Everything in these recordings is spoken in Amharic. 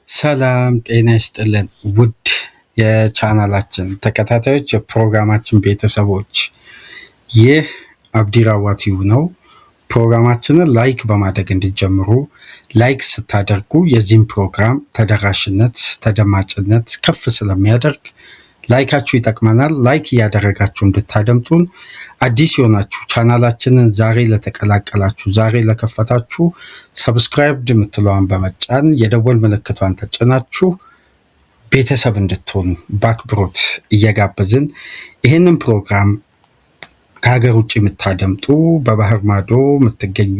ሰላም ጤና ይስጥልን ውድ የቻናላችን ተከታታዮች የፕሮግራማችን ቤተሰቦች ይህ አብዲራዋ ቲዩብ ነው። ፕሮግራማችንን ላይክ በማድረግ እንዲጀምሩ ላይክ ስታደርጉ የዚህም ፕሮግራም ተደራሽነት ተደማጭነት ከፍ ስለሚያደርግ ላይካችሁ ይጠቅመናል። ላይክ እያደረጋችሁ እንድታደምጡን አዲስ የሆናችሁ ቻናላችንን ዛሬ ለተቀላቀላችሁ ዛሬ ለከፈታችሁ ሰብስክራይብ የምትለዋን በመጫን የደወል ምልክቷን ተጭናችሁ ቤተሰብ እንድትሆኑ በአክብሮት እየጋበዝን ይህንን ፕሮግራም ከሀገር ውጭ የምታደምጡ በባህር ማዶ የምትገኙ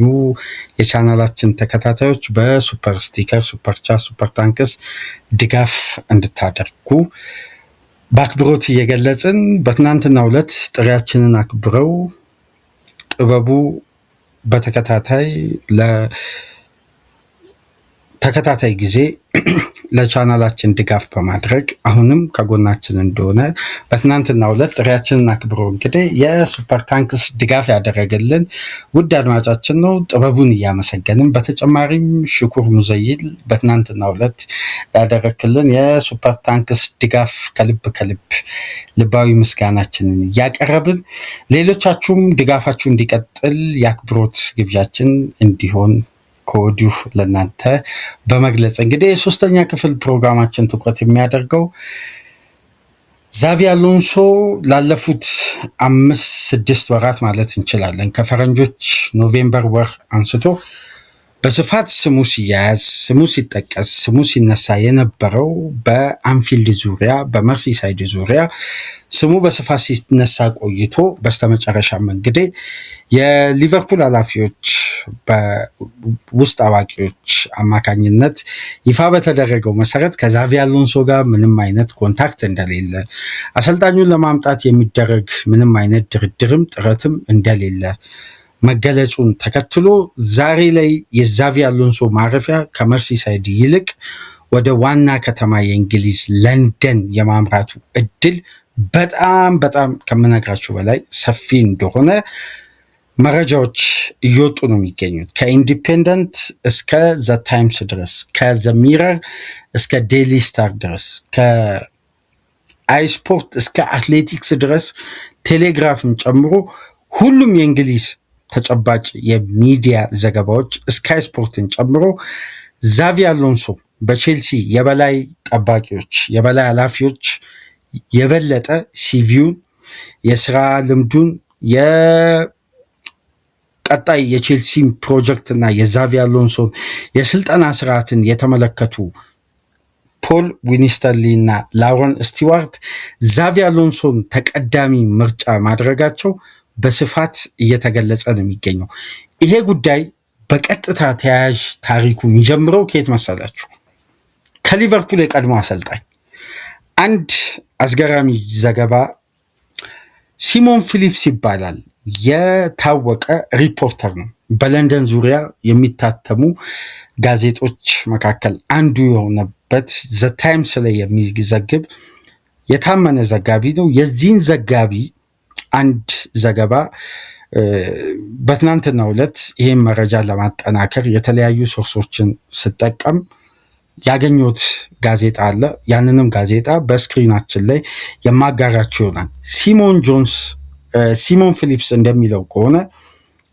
የቻናላችን ተከታታዮች በሱፐር ስቲከር ሱፐር ቻት ሱፐር ታንክስ ድጋፍ እንድታደርጉ በአክብሮት እየገለጽን በትናንትናው ዕለት ጥሪያችንን አክብረው ጥበቡ በተከታታይ ለተከታታይ ጊዜ ለቻናላችን ድጋፍ በማድረግ አሁንም ከጎናችን እንደሆነ በትናንትናው ዕለት ጥሪያችንን አክብረው እንግዲህ የሱፐር ታንክስ ድጋፍ ያደረገልን ውድ አድማጫችን ነው። ጥበቡን እያመሰገንን በተጨማሪም ሽኩር ሙዘይል በትናንትናው ዕለት ያደረክልን የሱፐር ታንክስ ድጋፍ ከልብ ልባዊ ምስጋናችንን እያቀረብን ሌሎቻችሁም ድጋፋችሁ እንዲቀጥል የአክብሮት ግብዣችን እንዲሆን ከወዲሁ ለእናንተ በመግለጽ እንግዲህ የሶስተኛ ክፍል ፕሮግራማችን ትኩረት የሚያደርገው ዛቪ አሎንሶ ላለፉት 5-6 ወራት ማለት እንችላለን ከፈረንጆች ኖቬምበር ወር አንስቶ በስፋት ስሙ ሲያያዝ ስሙ ሲጠቀስ ስሙ ሲነሳ የነበረው በአንፊልድ ዙሪያ በመርሲሳይድ ዙሪያ ስሙ በስፋት ሲነሳ ቆይቶ በስተመጨረሻም እንግዲህ የሊቨርፑል ኃላፊዎች በውስጥ አዋቂዎች አማካኝነት ይፋ በተደረገው መሰረት ከዛቪ አሎንሶ ጋር ምንም አይነት ኮንታክት እንደሌለ አሰልጣኙን ለማምጣት የሚደረግ ምንም አይነት ድርድርም ጥረትም እንደሌለ መገለጹን ተከትሎ ዛሬ ላይ የዛቪ አሎንሶ ማረፊያ ከመርሲሳይድ ይልቅ ወደ ዋና ከተማ የእንግሊዝ ለንደን የማምራቱ እድል በጣም ከምነግራችሁ በላይ ሰፊ እንደሆነ መረጃዎች እየወጡ ነው የሚገኙት። ከኢንዲፔንደንት እስከ ዘ ታይምስ ድረስ ከዘ ሚረር እስከ ዴይሊ ስታር ድረስ ከአይስፖርት እስከ አትሌቲክስ ድረስ ቴሌግራፍን ጨምሮ ሁሉም የእንግሊዝ ተጨባጭ የሚዲያ ዘገባዎች ስካይ ስፖርትን ጨምሮ ዛቪ አሎንሶ በቼልሲ የበላይ ጠባቂዎች የበላይ ኃላፊዎች የበለጠ ሲቪውን የስራ ልምዱን የቀጣይ የቼልሲ ፕሮጀክት እና የዛቪ አሎንሶን የስልጠና ስርዓትን የተመለከቱ ፖል ዊኒስተርሊ እና ላውረን ስቲዋርት ዛቪ አሎንሶን ተቀዳሚ ምርጫ ማድረጋቸው በስፋት እየተገለጸ ነው የሚገኘው። ይሄ ጉዳይ በቀጥታ ተያያዥ ታሪኩ የሚጀምረው ከየት መሰላችሁ? ከሊቨርፑል የቀድሞ አሰልጣኝ አንድ አስገራሚ ዘገባ ሲሞን ፊሊፕስ ይባላል። የታወቀ ሪፖርተር ነው። በለንደን ዙሪያ የሚታተሙ ጋዜጦች መካከል አንዱ የሆነበት ዘ ታይምስ ላይ የሚዘግብ የታመነ ዘጋቢ ነው። የዚህን ዘጋቢ አንድ ዘገባ በትናንትናው ዕለት ይህን መረጃ ለማጠናከር የተለያዩ ሶርሶችን ስጠቀም ያገኙት ጋዜጣ አለ። ያንንም ጋዜጣ በስክሪናችን ላይ የማጋራችሁ ይሆናል። ሲሞን ፊሊፕስ እንደሚለው ከሆነ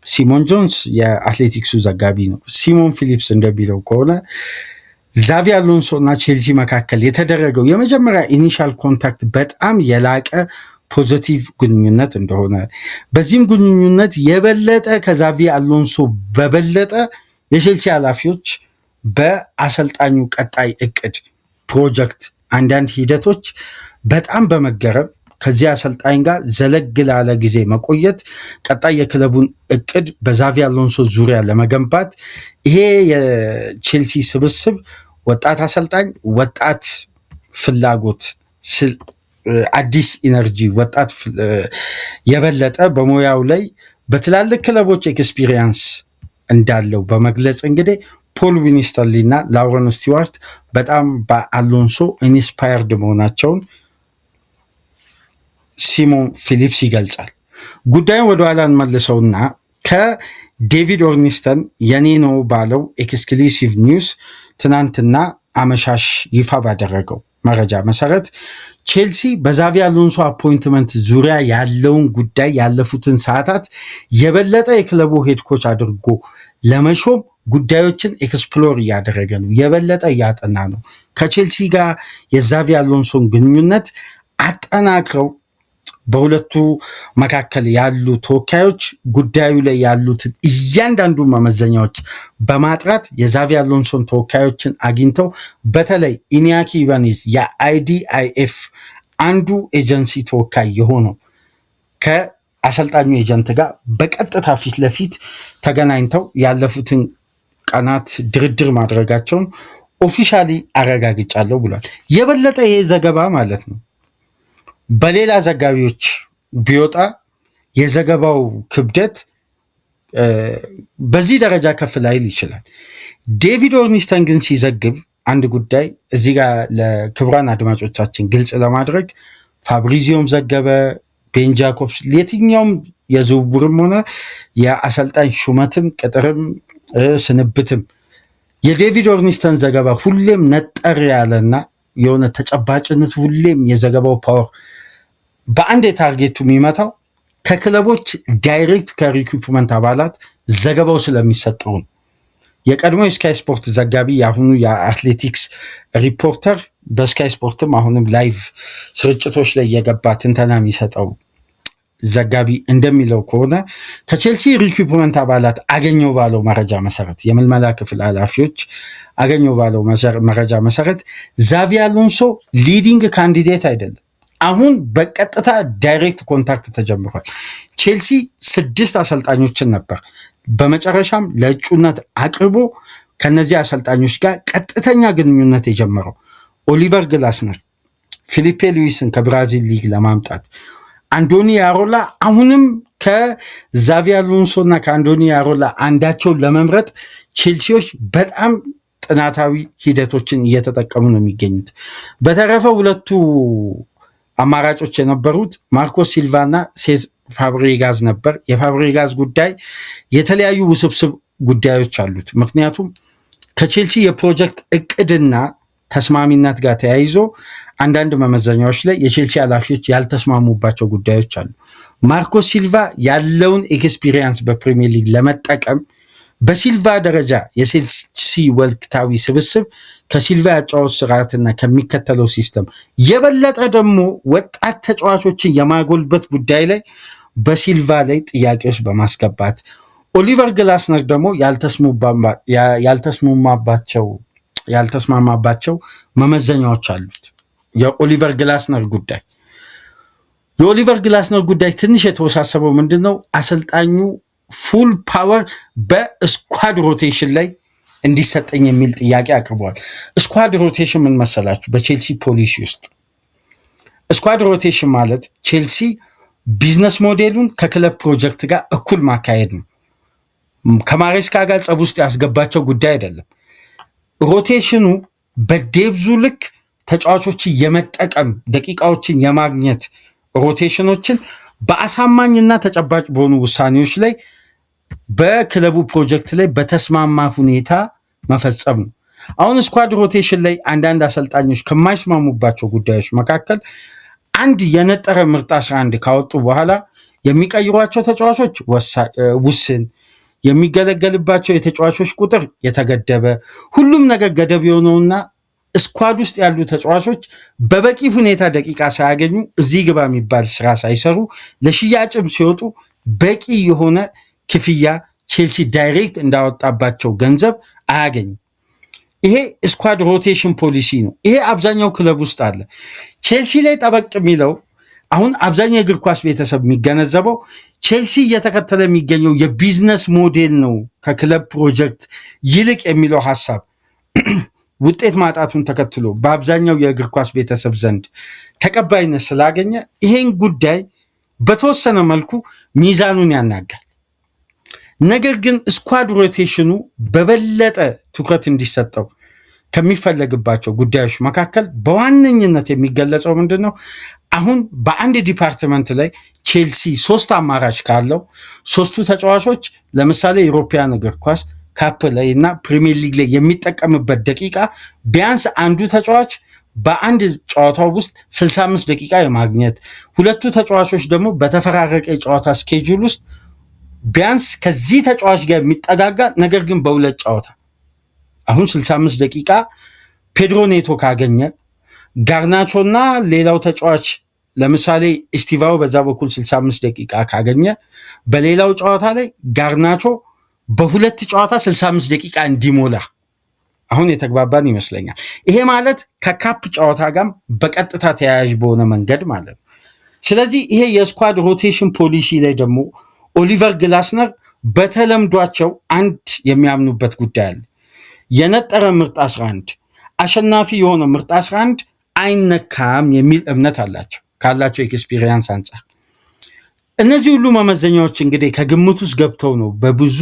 ሲሞን ጆንስ የአትሌቲክሱ ዘጋቢ ነው። ሲሞን ፊሊፕስ እንደሚለው ከሆነ ዛቪ አሎንሶ እና ቼልሲ መካከል የተደረገው የመጀመሪያ ኢኒሻል ኮንታክት በጣም የላቀ ፖዚቲቭ ግንኙነት እንደሆነ በዚህም ግንኙነት የበለጠ ከዛቪ አሎንሶ በበለጠ የቼልሲ ኃላፊዎች በአሰልጣኙ ቀጣይ እቅድ ፕሮጀክት አንዳንድ ሂደቶች በጣም በመገረም ከዚህ አሰልጣኝ ጋር ዘለግ ላለ ጊዜ መቆየት ቀጣይ የክለቡን እቅድ በዛቪ አሎንሶ ዙሪያ ለመገንባት ይሄ የቼልሲ ስብስብ ወጣት አሰልጣኝ ወጣት ፍላጎት አዲስ ኢነርጂ ወጣት የበለጠ በሙያው ላይ በትላልቅ ክለቦች ኤክስፒሪየንስ እንዳለው በመግለጽ እንግዲህ ፖል ዊኒስተርሊ እና ላውረን ስቲዋርት በጣም በአሎንሶ ኢንስፓየርድ መሆናቸውን ሲሞን ፊሊፕስ ይገልጻል። ጉዳዩን ወደኋላ እንመልሰውና ከዴቪድ ኦርኒስተን የኔ ነው ባለው ኤክስክሉሲቭ ኒውስ ትናንትና አመሻሽ ይፋ ባደረገው መረጃ መሰረት ቼልሲ በዛቪ አሎንሶ አፖይንትመንት ዙሪያ ያለውን ጉዳይ ያለፉትን ሰዓታት የበለጠ የክለቡ ሄድኮች አድርጎ ለመሾም ጉዳዮችን ኤክስፕሎር እያደረገ ነው፣ የበለጠ እያጠና ነው። ከቼልሲ ጋር የዛቪ አሎንሶን ግንኙነት አጠናክረው በሁለቱ መካከል ያሉ ተወካዮች ጉዳዩ ላይ ያሉትን እያንዳንዱ መመዘኛዎች በማጥራት የዛቪ አሎንሶን ተወካዮችን አግኝተው በተለይ ኢኒያኪ ኢባኔዝ የአይዲአይኤፍ አንዱ ኤጀንሲ ተወካይ የሆነው ከአሰልጣኙ ኤጀንት ጋር በቀጥታ ፊት ለፊት ተገናኝተው ያለፉትን ቀናት ድርድር ማድረጋቸውን ኦፊሻሊ አረጋግጫለሁ ብሏል። የበለጠ ይሄ ዘገባ ማለት ነው በሌላ ዘጋቢዎች ቢወጣ የዘገባው ክብደት በዚህ ደረጃ ከፍ ላይል ይችላል። ዴቪድ ኦርኒስተን ግን ሲዘግብ አንድ ጉዳይ እዚህ ጋር ለክቡራን አድማጮቻችን ግልጽ ለማድረግ ፋብሪዚዮም ዘገበ፣ ቤን ጃኮብስ የትኛውም የዝውውርም ሆነ የአሰልጣኝ ሹመትም ቅጥርም ስንብትም የዴቪድ ኦርኒስተን ዘገባ ሁሌም ነጠር ያለና የሆነ ተጨባጭነት ሁሌም የዘገባው ፓወር በአንድ የታርጌቱ የሚመታው ከክለቦች ዳይሬክት ከሪኩፕመንት አባላት ዘገባው ስለሚሰጠው ነው። የቀድሞ የስካይ ስፖርት ዘጋቢ የአሁኑ የአትሌቲክስ ሪፖርተር በስካይ ስፖርትም አሁንም ላይቭ ስርጭቶች ላይ የገባ ትንተና የሚሰጠው ዘጋቢ እንደሚለው ከሆነ ከቼልሲ ሪኩፕመንት አባላት አገኘው ባለው መረጃ መሰረት የምልመላ ክፍል ኃላፊዎች አገኘው ባለው መረጃ መሰረት ዛቪ አሎንሶ ሊዲንግ ካንዲዴት አይደለም። አሁን በቀጥታ ዳይሬክት ኮንታክት ተጀምሯል። ቼልሲ 6 አሰልጣኞችን ነበር በመጨረሻም ለእጩነት አቅርቦ ከነዚህ አሰልጣኞች ጋር ቀጥተኛ ግንኙነት የጀመረው ኦሊቨር ግላስነር፣ ፊሊፔ ሉዊስን ከብራዚል ሊግ ለማምጣት አንዶኒ ያሮላ አሁንም ከዛቪ አሎንሶ እና ከአንዶኒ ያሮላ አንዳቸውን ለመምረጥ ቼልሲዎች በጣም ጥናታዊ ሂደቶችን እየተጠቀሙ ነው የሚገኙት። በተረፈ ሁለቱ አማራጮች የነበሩት ማርኮስ ሲልቫ እና ሴስ ፋብሪጋዝ ነበር። የፋብሪጋዝ ጉዳይ የተለያዩ ውስብስብ ጉዳዮች አሉት። ምክንያቱም ከቼልሲ የፕሮጀክት እቅድና ተስማሚነት ጋር ተያይዞ አንዳንድ መመዘኛዎች ላይ የቼልሲ ኃላፊዎች ያልተስማሙባቸው ጉዳዮች አሉ። ማርኮስ ሲልቫ ያለውን ኤክስፒሪየንስ በፕሪሚየር ሊግ ለመጠቀም በሲልቫ ደረጃ የቼልሲ ወቅታዊ ስብስብ ከሲልቫ ያጫወት ስርዓትና ከሚከተለው ሲስተም የበለጠ ደግሞ ወጣት ተጫዋቾችን የማጎልበት ጉዳይ ላይ በሲልቫ ላይ ጥያቄዎች በማስገባት ኦሊቨር ግላስነር ደግሞ ያልተስማማባቸው መመዘኛዎች አሉት። የኦሊቨር ግላስነር ጉዳይ ትንሽ የተወሳሰበው ምንድን ነው? አሰልጣኙ ፉል ፓወር በስኳድ ሮቴሽን ላይ እንዲሰጠኝ የሚል ጥያቄ አቅርበዋል። ስኳድ ሮቴሽን ምን መሰላችሁ? በቼልሲ ፖሊሲ ውስጥ ስኳድ ሮቴሽን ማለት ቼልሲ ቢዝነስ ሞዴሉን ከክለብ ፕሮጀክት ጋር እኩል ማካሄድ ነው። ከማሬስካ ጋር ጸብ ውስጥ ያስገባቸው ጉዳይ አይደለም። ሮቴሽኑ በዴብዙ ልክ ተጫዋቾችን የመጠቀም ደቂቃዎችን የማግኘት ሮቴሽኖችን በአሳማኝና ተጨባጭ በሆኑ ውሳኔዎች ላይ በክለቡ ፕሮጀክት ላይ በተስማማ ሁኔታ መፈጸም ነው። አሁን ስኳድ ሮቴሽን ላይ አንዳንድ አሰልጣኞች ከማይስማሙባቸው ጉዳዮች መካከል አንድ የነጠረ ምርጥ 11 ካወጡ በኋላ የሚቀይሯቸው ተጫዋቾች ውስን፣ የሚገለገልባቸው የተጫዋቾች ቁጥር የተገደበ፣ ሁሉም ነገር ገደብ የሆነውና ስኳድ ውስጥ ያሉ ተጫዋቾች በበቂ ሁኔታ ደቂቃ ሳያገኙ እዚህ ግባ የሚባል ስራ ሳይሰሩ ለሽያጭም ሲወጡ በቂ የሆነ ክፍያ ቼልሲ ዳይሬክት እንዳወጣባቸው ገንዘብ አያገኝም። ይሄ ስኳድ ሮቴሽን ፖሊሲ ነው። ይሄ አብዛኛው ክለብ ውስጥ አለ። ቼልሲ ላይ ጠበቅ የሚለው አሁን አብዛኛው የእግር ኳስ ቤተሰብ የሚገነዘበው ቼልሲ እየተከተለ የሚገኘው የቢዝነስ ሞዴል ነው ከክለብ ፕሮጀክት ይልቅ የሚለው ሀሳብ ውጤት ማጣቱን ተከትሎ በአብዛኛው የእግር ኳስ ቤተሰብ ዘንድ ተቀባይነት ስላገኘ ይሄን ጉዳይ በተወሰነ መልኩ ሚዛኑን ያናጋል። ነገር ግን ስኳድ ሮቴሽኑ በበለጠ ትኩረት እንዲሰጠው ከሚፈለግባቸው ጉዳዮች መካከል በዋነኝነት የሚገለጸው ምንድን ነው? አሁን በአንድ ዲፓርትመንት ላይ ቼልሲ 3 አማራጭ ካለው 3ቱ ተጫዋቾች ለምሳሌ ኢሮፒያን እግር ኳስ ካፕ ላይ እና ፕሪሚየር ሊግ ላይ የሚጠቀምበት ደቂቃ ቢያንስ አንዱ ተጫዋች በአንድ ጨዋታው ውስጥ 65 ደቂቃ የማግኘት ሁለቱ ተጫዋቾች ደግሞ በተፈራረቀ የጨዋታ ስኬጁል ውስጥ ቢያንስ ከዚህ ተጫዋች ጋር የሚጠጋጋ ነገር ግን በሁለት ጨዋታ አሁን 65 ደቂቃ ፔድሮ ኔቶ ካገኘ ጋርናቾና ሌላው ተጫዋች ለምሳሌ ኢስቲቫኦ በዛ በኩል 65 ደቂቃ ካገኘ በሌላው ጨዋታ ላይ ጋርናቾ በሁለት ጨዋታ 65 ደቂቃ እንዲሞላ አሁን የተግባባን ይመስለኛል። ይሄ ማለት ከካፕ ጨዋታ ጋር በቀጥታ ተያያዥ በሆነ መንገድ ማለት ነው። ስለዚህ ይሄ የስኳድ ሮቴሽን ፖሊሲ ላይ ደግሞ ኦሊቨር ግላስነር በተለምዷቸው አንድ የሚያምኑበት ጉዳይ አለ። የነጠረ ምርጥ 11 አሸናፊ የሆነ ምርጥ 11 አይነካም የሚል እምነት አላቸው ካላቸው ኤክስፒሪየንስ አንጻር። እነዚህ ሁሉ መመዘኛዎች እንግዲህ ከግምት ውስጥ ገብተው ነው በብዙ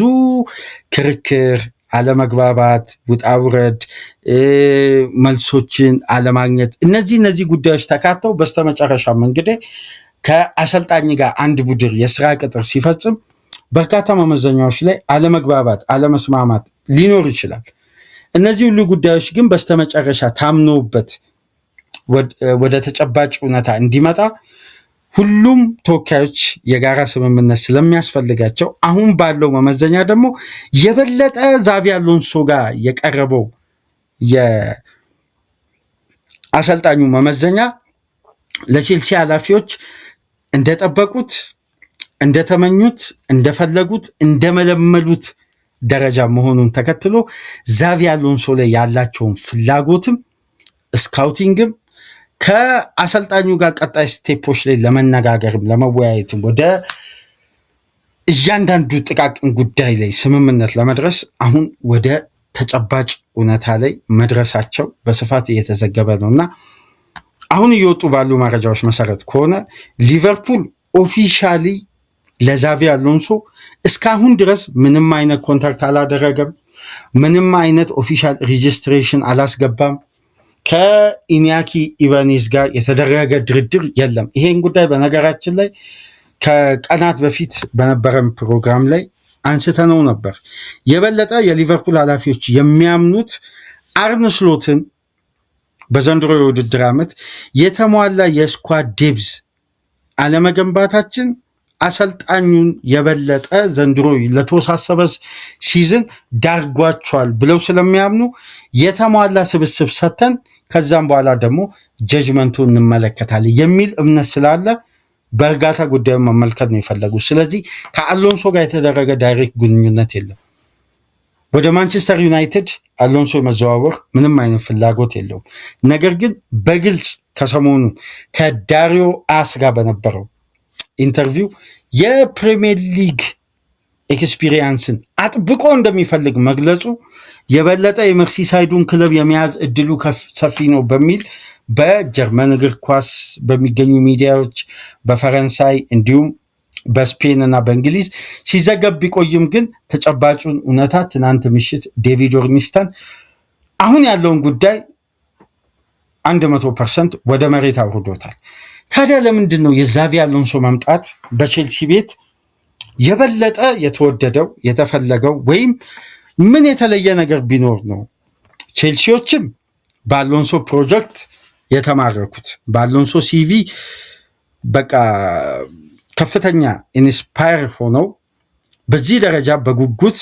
ክርክር፣ አለመግባባት፣ ውጣውረድ፣ መልሶችን አለማግኘት እነዚህ ጉዳዮች ተካተው በስተመጨረሻም እንግዲህ ከአሰልጣኝ ጋር አንድ ቡድን የስራ ቅጥር ሲፈጽም በርካታ መመዘኛዎች ላይ አለመግባባት፣ አለመስማማት ሊኖር ይችላል። እነዚህ ሁሉ ጉዳዮች ግን በስተመጨረሻ ታምኖበት ወደ ተጨባጭ እውነታ እንዲመጣ ሁሉም ተወካዮች የጋራ ስምምነት ስለሚያስፈልጋቸው አሁን ባለው መመዘኛ ደግሞ የበለጠ ዛቪ አሎንሶ ጋር የቀረበው የአሰልጣኙ መመዘኛ ለቼልሲ ኃላፊዎች እንደጠበቁት፣ እንደተመኙት፣ እንደፈለጉት፣ እንደመለመሉት ደረጃ መሆኑን ተከትሎ ዛቪ አሎንሶ ላይ ያላቸውን ፍላጎትም ስካውቲንግም ከአሰልጣኙ ጋር ቀጣይ ስቴፖች ላይ ለመነጋገርም ለመወያየትም ወደ እያንዳንዱ ጥቃቅን ጉዳይ ላይ ስምምነት ለመድረስ አሁን ወደ ተጨባጭ እውነታ ላይ መድረሳቸው በስፋት እየተዘገበ ነው እና አሁን እየወጡ ባሉ መረጃዎች መሰረት ከሆነ ሊቨርፑል ኦፊሻሊ ለዛቪ አሎንሶ እስካሁን ድረስ ምንም አይነት ኮንታክት አላደረገም። ምንም አይነት ኦፊሻል ሬጅስትሬሽን አላስገባም። ከኢኒያኪ ኢባኔዝ ጋር የተደረገ ድርድር የለም። ይሄን ጉዳይ በነገራችን ላይ ከቀናት በፊት በነበረን ፕሮግራም ላይ አንስተነው ነበር። የበለጠ የሊቨርፑል ኃላፊዎች የሚያምኑት አርነ ስሎትን በዘንድሮ የውድድር ዓመት የተሟላ የስኳድ ዴብዝ አለመገንባታችን አሰልጣኙን የበለጠ ዘንድሮ ለተወሳሰበ ሲዝን ዳርጓቸዋል ብለው ስለሚያምኑ የተሟላ ስብስብ ሰተን ከዛም በኋላ ደግሞ ጀጅመንቱ እንመለከታለን የሚል እምነት ስላለ በእርጋታ ጉዳዩን መመልከት ነው የፈለጉት። ስለዚህ ከአሎንሶ ጋር የተደረገ ዳይሬክት ግንኙነት የለም። ወደ ማንቸስተር ዩናይትድ አሎንሶ የመዘዋወር ምንም አይነት ፍላጎት የለውም። ነገር ግን በግልጽ ከሰሞኑ ከዳሪዮ አስ ጋር በነበረው ኢንተርቪው የፕሪሚየር ሊግ ኤክስፒሪየንስን አጥብቆ እንደሚፈልግ መግለጹ የበለጠ የመርሲሳይዱን ክለብ የመያዝ እድሉ ሰፊ ነው በሚል በጀርመን እግር ኳስ በሚገኙ ሚዲያዎች በፈረንሳይ እንዲሁም በስፔን እና በእንግሊዝ ሲዘገብ ቢቆይም ግን ተጨባጩን እውነታ ትናንት ምሽት ዴቪድ ኦርኒስተን አሁን ያለውን ጉዳይ 100% ወደ መሬት አውርዶታል። ታዲያ ለምንድን ነው የዛቪ አሎንሶ መምጣት በቼልሲ ቤት የበለጠ የተወደደው የተፈለገው? ወይም ምን የተለየ ነገር ቢኖር ነው ቼልሲዎችም በአሎንሶ ፕሮጀክት የተማረኩት? በአሎንሶ ሲቪ በቃ ከፍተኛ ኢንስፓየር ሆነው በዚህ ደረጃ በጉጉት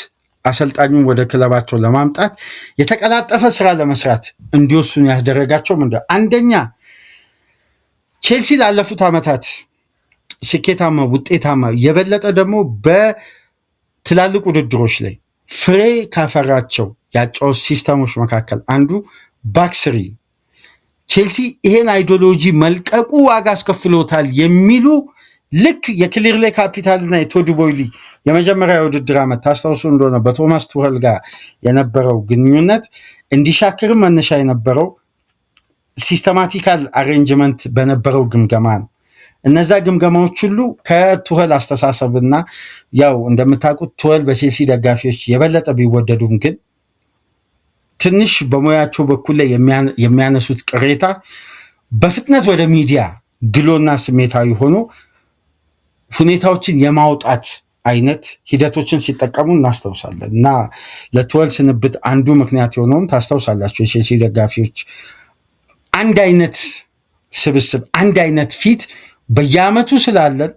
አሰልጣኙን ወደ ክለባቸው ለማምጣት የተቀላጠፈ ስራ ለመስራት እንዲወስኑ ያስደረጋቸው ምንድነው? አንደኛ ቼልሲ ላለፉት ዓመታት ስኬታማ ውጤታማ የበለጠ ደግሞ በትላልቅ ውድድሮች ላይ ፍሬ ካፈራቸው ያጫወት ሲስተሞች መካከል አንዱ ባክስሪ። ቼልሲ ይሄን አይዲዮሎጂ መልቀቁ ዋጋ አስከፍሎታል የሚሉ ልክ የክሊርሌ ካፒታልና የቶድ ቦይሊ የመጀመሪያ የውድድር ዓመት ታስታውሱ እንደሆነ በቶማስ ቱኸል ጋር የነበረው ግንኙነት እንዲሻክርም መነሻ የነበረው ሲስተማቲካል አሬንጅመንት በነበረው ግምገማ ነው። እነዛ ግምገማዎች ሁሉ ከቱኸል አስተሳሰብና ያው እንደምታውቁት ቱኸል በቼልሲ ደጋፊዎች የበለጠ ቢወደዱም ግን ትንሽ በሙያቸው በኩል ላይ የሚያነሱት ቅሬታ በፍጥነት ወደ ሚዲያ ግሎና ስሜታዊ ሆኖ ሁኔታዎችን የማውጣት አይነት ሂደቶችን ሲጠቀሙ እናስተውሳለን እና ለቱዌል ስንብት አንዱ ምክንያት የሆነውን ታስተውሳላችሁ። የቼልሲ ደጋፊዎች አንድ አይነት ስብስብ አንድ አይነት ፊት በየአመቱ ስላለን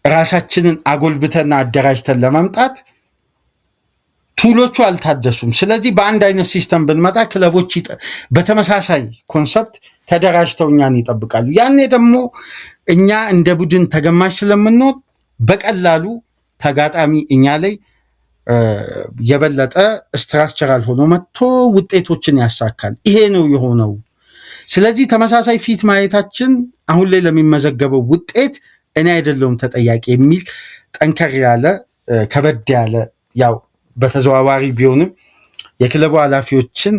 ራሳችንን አጎልብተና አደራጅተን ለመምጣት ቱሎቹ አልታደሱም። ስለዚህ በአንድ አይነት ሲስተም ብንመጣ ክለቦች በተመሳሳይ ኮንሰፕት ተደራጅተው እኛን ይጠብቃሉ። ያኔ ደግሞ እኛ እንደ ቡድን ተገማሽ ስለምንሆን በቀላሉ ተጋጣሚ እኛ ላይ የበለጠ ስትራክቸራል ሆኖ መጥቶ ውጤቶችን ያሳካል። ይሄ ነው የሆነው። ስለዚህ ተመሳሳይ ፊት ማየታችን አሁን ላይ ለሚመዘገበው ውጤት እኔ አይደለሁም ተጠያቂ የሚል ጠንከር ያለ ከበድ ያለ ያው በተዘዋዋሪ ቢሆንም የክለቡ ኃላፊዎችን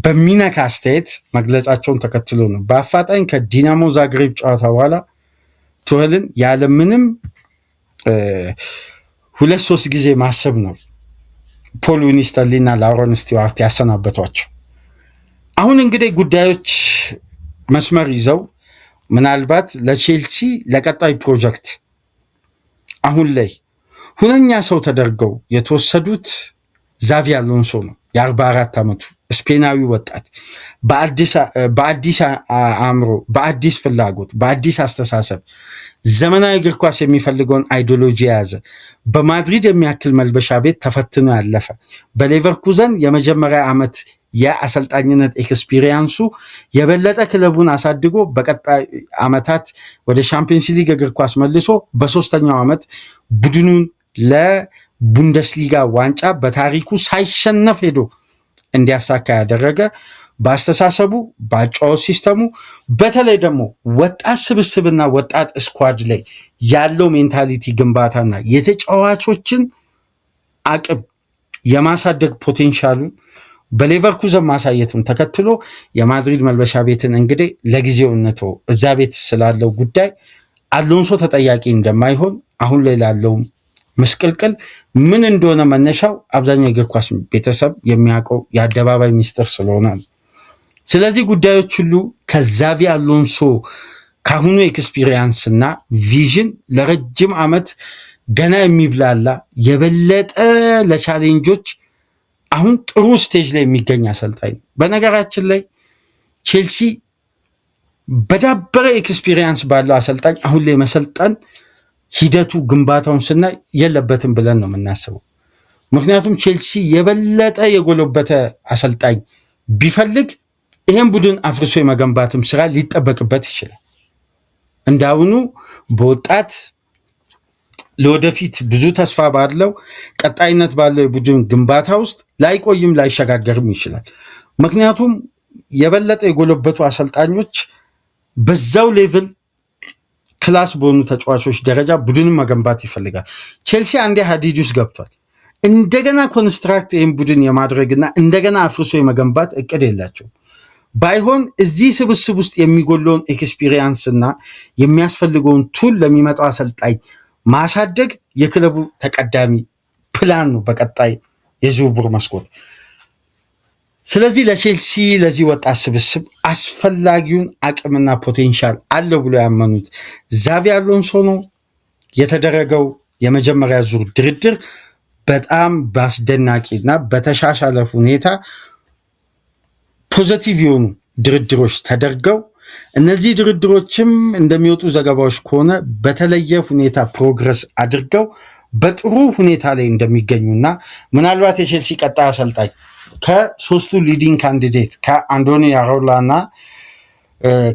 በሚነካ አስተያየት መግለጻቸውን ተከትሎ ነው በአፋጣኝ ከዲናሞ ዛግሬብ ጨዋታ በኋላ ቱዌልን ያለምንም 2-3 ጊዜ ማሰብ ነው ፖል ዊኒስተርሊ እና ላውረን ስቲዋርት ያሰናበቷቸው። አሁን እንግዲህ ጉዳዮች መስመር ይዘው ምናልባት ለቼልሲ ለቀጣይ ፕሮጀክት አሁን ላይ ሁነኛ ሰው ተደርገው የተወሰዱት ዛቪ አሎንሶ ነው። የ44 ዓመቱ ስፔናዊ ወጣት በአዲስ አእምሮ፣ በአዲስ ፍላጎት፣ በአዲስ አስተሳሰብ ዘመናዊ እግር ኳስ የሚፈልገውን አይዲዮሎጂ የያዘ በማድሪድ የሚያክል መልበሻ ቤት ተፈትኖ ያለፈ በሌቨርኩዘን የመጀመሪያ ዓመት የአሰልጣኝነት ኤክስፒሪየንሱ የበለጠ ክለቡን አሳድጎ በቀጣይ ዓመታት ወደ ሻምፒዮንስ ሊግ እግር ኳስ መልሶ በሶስተኛው ዓመት ቡድኑን ለቡንደስሊጋ ዋንጫ በታሪኩ ሳይሸነፍ ሄዶ እንዲያሳካ ያደረገ በአስተሳሰቡ በአጫወት ሲስተሙ በተለይ ደግሞ ወጣት ስብስብና ወጣት ስኳድ ላይ ያለው ሜንታሊቲ ግንባታና የተጫዋቾችን አቅም የማሳደግ ፖቴንሻሉ በሌቨርኩዘን ማሳየቱን ተከትሎ የማድሪድ መልበሻ ቤትን እንግዲህ ለጊዜውነቱ እዛ ቤት ስላለው ጉዳይ አሎንሶ ተጠያቂ እንደማይሆን አሁን ላይ ላለው ምስቅልቅል ምን እንደሆነ መነሻው አብዛኛው የእግር ኳስ ቤተሰብ የሚያውቀው የአደባባይ ሚስጥር ስለሆነ ነው። ስለዚህ ጉዳዮች ሁሉ ከዛቪ አሎንሶ ካሁኑ ኤክስፒሪየንስ እና ቪዥን ለረጅም ዓመት ገና የሚብላላ የበለጠ ለቻሌንጆች አሁን ጥሩ ስቴጅ ላይ የሚገኝ አሰልጣኝ ነው። በነገራችን ላይ ቼልሲ በዳበረ ኤክስፒሪየንስ ባለው አሰልጣኝ አሁን ላይ መሰልጠን ሂደቱ ግንባታውን ስናይ የለበትም ብለን ነው የምናስበው። ምክንያቱም ቼልሲ የበለጠ የጎለበተ አሰልጣኝ ቢፈልግ ይህን ቡድን አፍርሶ የመገንባትም ስራ ሊጠበቅበት ይችላል። እንዳሁኑ በወጣት ለወደፊት ብዙ ተስፋ ባለው ቀጣይነት ባለው የቡድን ግንባታ ውስጥ ላይቆይም ላይሸጋገርም ይችላል። ምክንያቱም የበለጠ የጎለበቱ አሰልጣኞች በዛው ሌቭል ክላስ በሆኑ ተጫዋቾች ደረጃ ቡድንን መገንባት ይፈልጋል። ቼልሲ አንዴ ሀዲድ ውስጥ ገብቷል። እንደገና ኮንስትራክት ይህን ቡድን የማድረግና እንደገና አፍርሶ የመገንባት እቅድ የላቸውም። ባይሆን እዚህ ስብስብ ውስጥ የሚጎለውን ኤክስፒሪየንስ እና የሚያስፈልገውን ቱል ለሚመጣው አሰልጣኝ ማሳደግ የክለቡ ተቀዳሚ ፕላን ነው በቀጣይ የዝውውር መስኮት። ስለዚህ ለቼልሲ ለዚህ ወጣት ስብስብ አስፈላጊውን አቅምና ፖቴንሻል አለው ብሎ ያመኑት ዛቪ አሎንሶ ነው። የተደረገው የመጀመሪያ ዙር ድርድር በጣም በአስደናቂና በተሻሻለ ሁኔታ ፖዘቲቭ የሆኑ ድርድሮች ተደርገው እነዚህ ድርድሮችም እንደሚወጡ ዘገባዎች ከሆነ በተለየ ሁኔታ ፕሮግረስ አድርገው በጥሩ ሁኔታ ላይ እንደሚገኙና ምናልባት የቼልሲ ቀጣይ አሰልጣኝ ከሶስቱ ሊዲንግ ካንዲዴት ከአንዶኒ አራውላና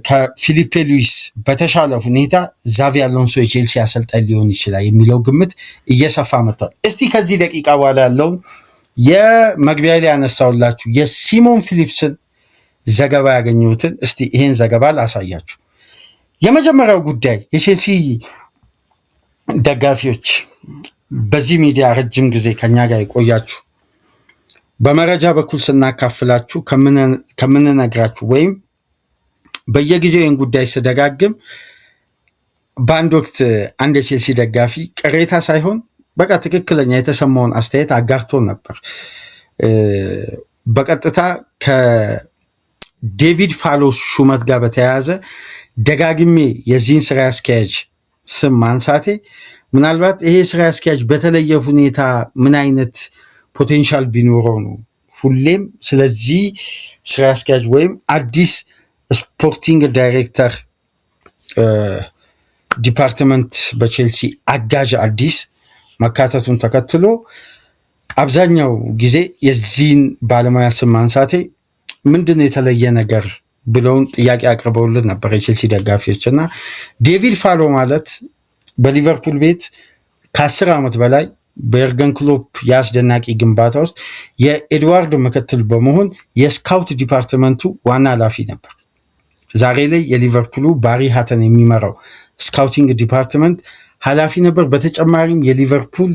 ከፊሊፔ ሉዊስ በተሻለ ሁኔታ ዛቪ አሎንሶ የቼልሲ አሰልጣኝ ሊሆን ይችላል የሚለው ግምት እየሰፋ መጥቷል። እስቲ ከዚህ ደቂቃ በኋላ ያለውን የመግቢያ ላይ ያነሳውላችሁ የሲሞን ፊሊፕስን ዘገባ ያገኘሁትን እስቲ ይሄን ዘገባ ላሳያችሁ። የመጀመሪያው ጉዳይ የቼልሲ ደጋፊዎች በዚህ ሚዲያ ረጅም ጊዜ ከኛ ጋር የቆያችሁ በመረጃ በኩል ስናካፍላችሁ ከምንነግራችሁ ወይም በየጊዜው ይህን ጉዳይ ስደጋግም በአንድ ወቅት አንድ የቼልሲ ደጋፊ ቅሬታ ሳይሆን በቃ ትክክለኛ የተሰማውን አስተያየት አጋርቶ ነበር። በቀጥታ ከዴቪድ ፋሎስ ሹመት ጋር በተያያዘ ደጋግሜ የዚህን ስራ አስኪያጅ ስም ማንሳቴ ምናልባት ይሄ ስራ አስኪያጅ በተለየ ሁኔታ ምን አይነት ፖቴንሻል ቢኖረው ነው ሁሌም ስለዚህ ስራ አስኪያጅ ወይም አዲስ ስፖርቲንግ ዳይሬክተር ዲፓርትመንት በቼልሲ አጋዥ አዲስ መካተቱን ተከትሎ አብዛኛው ጊዜ የዚህን ባለሙያ ስም ማንሳቴ ምንድን የተለየ ነገር ብለውን ጥያቄ አቅርበውልን ነበር የቼልሲ ደጋፊዎች። እና ዴቪድ ፋሎ ማለት በሊቨርፑል ቤት ከ10 ዓመት በላይ በኤርገን ክሎፕ የአስደናቂ ግንባታ ውስጥ የኤድዋርድ ምክትል በመሆን የስካውት ዲፓርትመንቱ ዋና ኃላፊ ነበር። ዛሬ ላይ የሊቨርፑሉ ባሪ ሃተን የሚመራው ስካውቲንግ ዲፓርትመንት ኃላፊ ነበር። በተጨማሪም የሊቨርፑል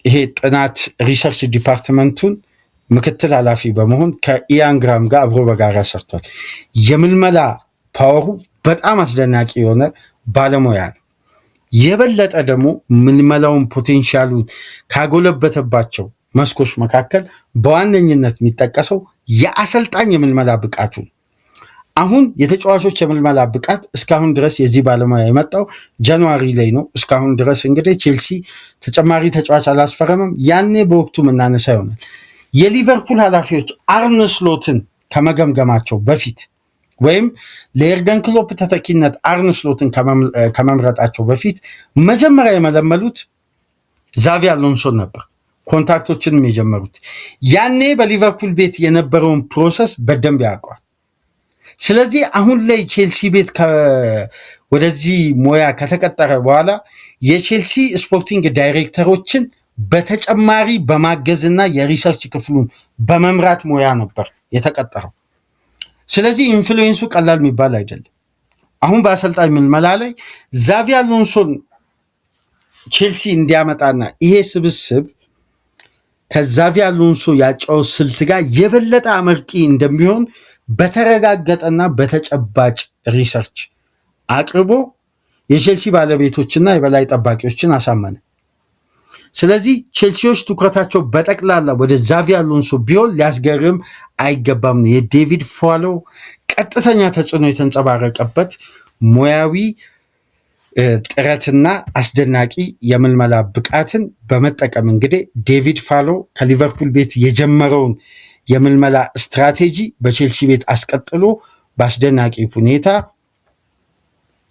ይሄ ጥናት ሪሰርች ዲፓርትመንቱን ምክትል ኃላፊ በመሆን ከኢያን ግራም ጋር አብሮ በጋራ ሰርቷል። የምልመላ ፓወሩ በጣም አስደናቂ የሆነ ባለሙያ ነው። የበለጠ ደግሞ ምልመላውን ፖቴንሻሉን ካጎለበተባቸው መስኮች መካከል በዋነኝነት የሚጠቀሰው የአሰልጣኝ የምልመላ ብቃቱ። አሁን የተጫዋቾች የምልመላ ብቃት እስካሁን ድረስ የዚህ ባለሙያ የመጣው ጃንዋሪ ላይ ነው። እስካሁን ድረስ እንግዲህ ቼልሲ ተጨማሪ ተጫዋች አላስፈረመም። ያኔ በወቅቱ ምናነሳ ይሆናል። የሊቨርፑል ኃላፊዎች አርነ ስሎትን ከመገምገማቸው በፊት ወይም ለኤርገን ክሎፕ ተተኪነት አርነ ስሎትን ከመምረጣቸው በፊት መጀመሪያ የመለመሉት ዛቪ አሎንሶን ነበር። ኮንታክቶችንም የጀመሩት ያኔ በሊቨርፑል ቤት የነበረውን ፕሮሰስ በደንብ ያውቀዋል። ስለዚህ አሁን ላይ ቼልሲ ቤት ወደዚህ ሙያ ከተቀጠረ በኋላ የቼልሲ ስፖርቲንግ ዳይሬክተሮችን በተጨማሪ በማገዝና የሪሰርች ክፍሉን በመምራት ሙያ ነበር የተቀጠረው። ስለዚህ ኢንፍሉዌንሱ ቀላል የሚባል አይደለም። አሁን በአሰልጣኝ ምልመላ ላይ ዛቪ አሎንሶን ቼልሲ እንዲያመጣና ይሄ ስብስብ ከዛቪ አሎንሶ ያጫው ስልት ጋር የበለጠ አመርቂ እንደሚሆን በተረጋገጠና በተጨባጭ ሪሰርች አቅርቦ የቼልሲ ባለቤቶችና የበላይ ጠባቂዎችን አሳመነ። ስለዚህ ቼልሲዎች ትኩረታቸው በጠቅላላ ወደ ዛቪ አሎንሶ ቢሆን ሊያስገርም አይገባም። የዴቪድ ፋሎ ቀጥተኛ ተጽዕኖ የተንጸባረቀበት ሙያዊ ጥረትና አስደናቂ የምልመላ ብቃትን በመጠቀም እንግዲህ ዴቪድ ፋሎ ከሊቨርፑል ቤት የጀመረውን የምልመላ ስትራቴጂ በቼልሲ ቤት አስቀጥሎ በአስደናቂ ሁኔታ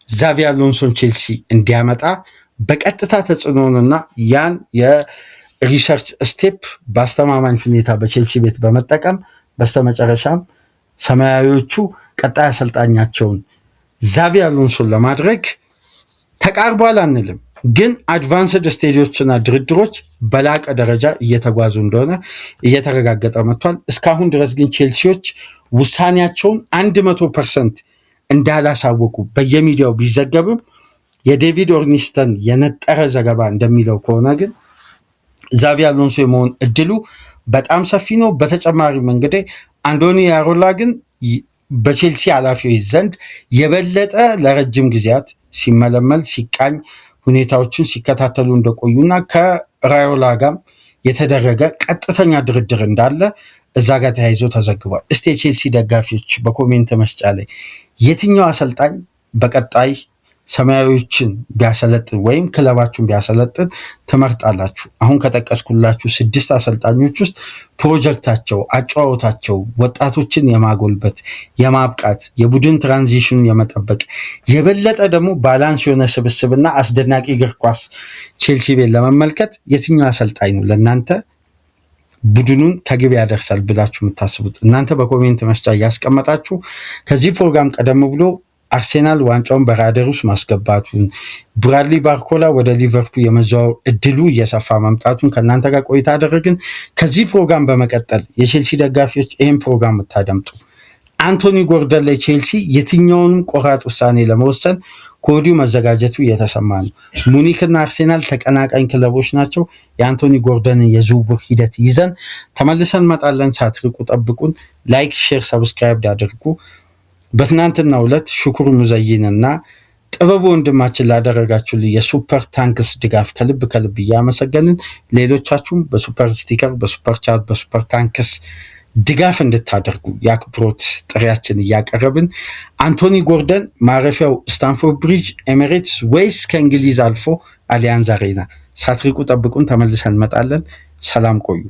ዛቪ አሎንሶን ቼልሲ እንዲያመጣ በቀጥታ ተጽዕኖንና ያን የሪሰርች ስቴፕ በአስተማማኝ ሁኔታ በቼልሲ ቤት በመጠቀም በስተመጨረሻም ሰማያዊዎቹ ቀጣይ አሰልጣኛቸውን ዛቪ አሎንሶን ለማድረግ ተቃርቧል አንልም፣ ግን አድቫንስድ ስቴጆችና ድርድሮች በላቀ ደረጃ እየተጓዙ እንደሆነ እየተረጋገጠ መጥቷል። እስካሁን ድረስ ግን ቼልሲዎች ውሳኔያቸውን 100% እንዳላሳወቁ በየሚዲያው ቢዘገብም የዴቪድ ኦርኒስተን የነጠረ ዘገባ እንደሚለው ከሆነ ግን ዛቪ አሎንሶ የመሆን እድሉ በጣም ሰፊ ነው። በተጨማሪም እንግዲህ አንዶኒ ያሮላ ግን በቼልሲ ኃላፊዎች ዘንድ የበለጠ ለረጅም ጊዜያት ሲመለመል ሲቃኝ ሁኔታዎችን ሲከታተሉ እንደቆዩና ከራዮላ ጋር የተደረገ ቀጥተኛ ድርድር እንዳለ እዛ ጋር ተያይዞ ተዘግቧል። እስቲ የቼልሲ ደጋፊዎች በኮሜንት መስጫ ላይ የትኛው አሰልጣኝ በቀጣይ ሰማያዊዎችን ቢያሰለጥን ወይም ክለባችሁን ቢያሰለጥን ትመርጣላችሁ? አሁን ከጠቀስኩላችሁ 6 አሰልጣኞች ውስጥ ፕሮጀክታቸው፣ አጨዋወታቸው ወጣቶችን የማጎልበት የማብቃት፣ የቡድን ትራንዚሽኑን የመጠበቅ የበለጠ ደግሞ ባላንስ የሆነ ስብስብና አስደናቂ እግር ኳስ ቼልሲ ቤት ለመመልከት የትኛው አሰልጣኝ ነው ለእናንተ ቡድኑን ከግብ ያደርሳል ብላችሁ የምታስቡት? እናንተ በኮሜንት መስጫ እያስቀመጣችሁ ከዚህ ፕሮግራም ቀደም ብሎ አርሴናል ዋንጫውን በራደር ውስጥ ማስገባቱን፣ ብራድሊ ባርኮላ ወደ ሊቨርፑል የመዘዋወር እድሉ እየሰፋ መምጣቱን ከእናንተ ጋር ቆይታ አደረግን። ከዚህ ፕሮግራም በመቀጠል የቼልሲ ደጋፊዎች ይህን ፕሮግራም የምታደምጡ አንቶኒ ጎርደን ላይ ቼልሲ የትኛውንም ቆራጥ ውሳኔ ለመወሰን ከወዲሁ መዘጋጀቱ እየተሰማ ነው። ሙኒክና አርሴናል ተቀናቃኝ ክለቦች ናቸው። የአንቶኒ ጎርደንን የዝውውር ሂደት ይዘን ተመልሰን እንመጣለን። ሳትርቁ ጠብቁን። ላይክ፣ ሼር፣ ሰብስክራይብ አድርጉ። በትናንትናው ዕለት ሽኩር ሙዘይንና ጥበቡ ወንድማችን ላደረጋችሁልኝ የሱፐር ታንክስ ድጋፍ ከልብ ከልብ እያመሰገንን ሌሎቻችሁም በሱፐር ስቲከር፣ በሱፐር ቻት፣ በሱፐር ታንክስ ድጋፍ እንድታደርጉ የአክብሮት ጥሪያችን እያቀረብን አንቶኒ ጎርደን ማረፊያው ስታንፎርድ ብሪጅ፣ ኤሚሬትስ ወይስ ከእንግሊዝ አልፎ አሊያንዝ አሬና? ሳትሪቁ ጠብቁን፣ ተመልሰን እንመጣለን። ሰላም ቆዩ።